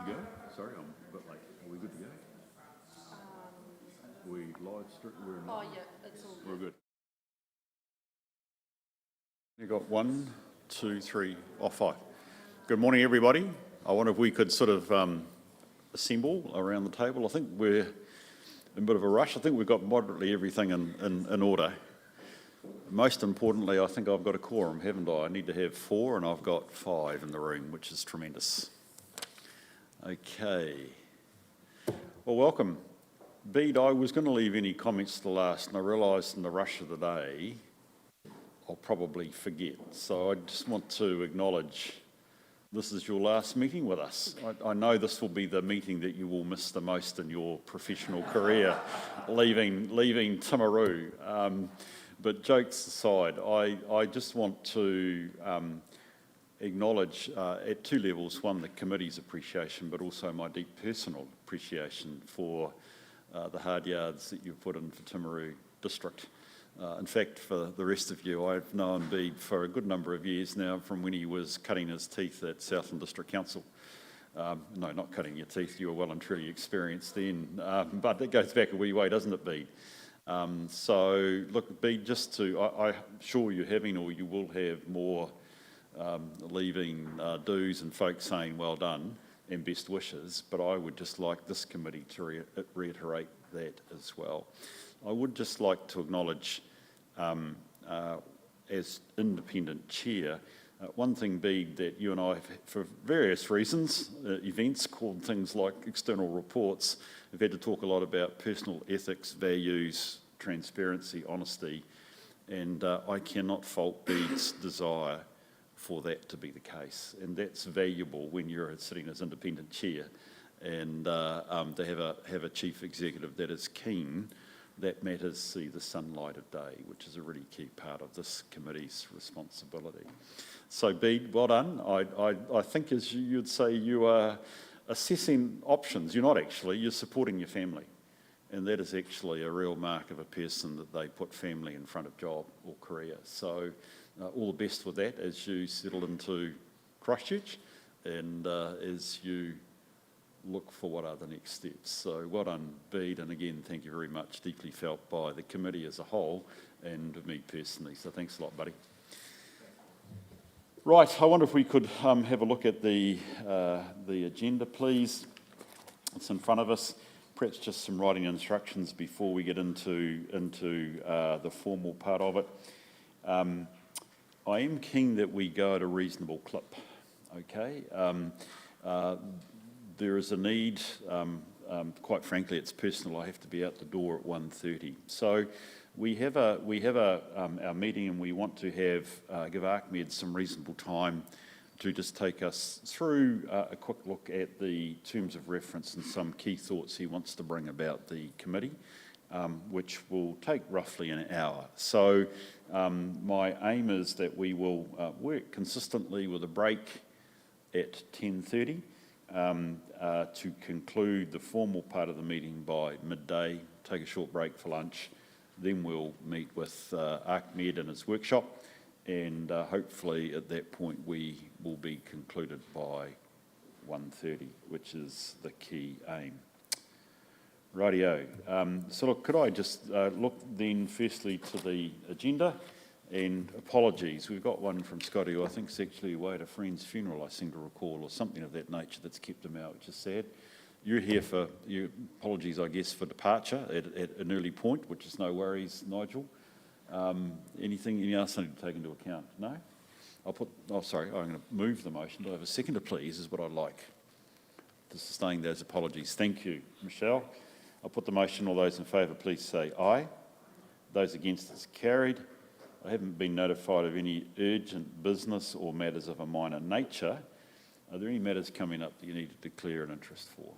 go? Sorry, I'm a bit late. Are we good to go? We live stream? Oh yeah, it's all good. We're good. You got 1, 2, 3, 5. Good morning, everybody. I wonder if we could sort of assemble around the table. I think we're in a bit of a rush. I think we've got moderately everything in order. Most importantly, I think I've got a quorum, haven't I? I need to have 4 and I've got 5 in the room, which is tremendous. Okay. Well, welcome. Bede, I was going to leave any comments to last, and I realised in the rush of the day I'll probably forget. So I just want to acknowledge this is your last meeting with us. I know this will be the meeting that you will miss the most in your professional career, leaving Timaru. But jokes aside, I just want to acknowledge at 2 levels. One, the committee's appreciation, but also my deep personal appreciation for the hard yards that you've put in for Timaru District. In fact, for the rest of you, I've known Bede for a good number of years now, from when he was cutting his teeth at Southland District Council. No, not cutting your teeth, you were well and truly experienced then, but it goes back a wee way, doesn't it, Bede? So, look, Bede, I'm sure you're having, or you will have, more leaving do's and folks saying well done and best wishes, but I would just like this committee to reiterate that as well. I would just like to acknowledge, as independent chair, one thing, Bede, that you and I, for various reasons, events called things like external reports, have had to talk a lot about personal ethics, values, transparency, honesty, and I cannot fault Bede's desire for that to be the case, and that's valuable when you're sitting as independent chair, and to have a chief executive that is keen that matters see the sunlight of day, which is a really key part of this committee's responsibility. So Bede, well done. I think, as you'd say, you are assessing options. You're not actually, you're supporting your family. And that is actually a real mark of a person, that they put family in front of job or career. So all the best with that as you settle into Christchurch and as you look for what are the next steps. So well done, Bede, and again, thank you very much. Deeply felt by the committee as a whole and me personally. So thanks a lot, buddy. Right, I wonder if we could have a look at the agenda, please. It's in front of us. Perhaps just some writing instructions before we get into the formal part of it. I am keen that we go at a reasonable clip, okay? There is a need, quite frankly, it's personal. I have to be out the door at 1:30. So we have our meeting, and we want to give Ahmed some reasonable time to just take us through a quick look at the terms of reference and some key thoughts he wants to bring about the committee, which will take roughly an hour. So my aim is that we will work consistently with a break at 10:30 to conclude the formal part of the meeting by midday, take a short break for lunch, then we'll meet with Ahmed in his workshop, and hopefully at that point we will be concluded by 1:30, which is the key aim. Rightio. So look, could I just look then firstly to the agenda, and apologies, we've got one from Scotty who I think is actually away at a friend's funeral, I seem to recall, or something of that nature that's kept him out, which is sad. You're here for, apologies I guess, for departure at an early point, which is no worries, Nigel. Anything else I need to take into account? No? I'm going to move the motion. Do I have a seconder, please, is what I'd like, to sustain those apologies. Thank you, Michelle. I'll put the motion. All those in favour, please say aye. Those against is carried. I haven't been notified of any urgent business or matters of a minor nature. Are there any matters coming up that you need to declare an interest for?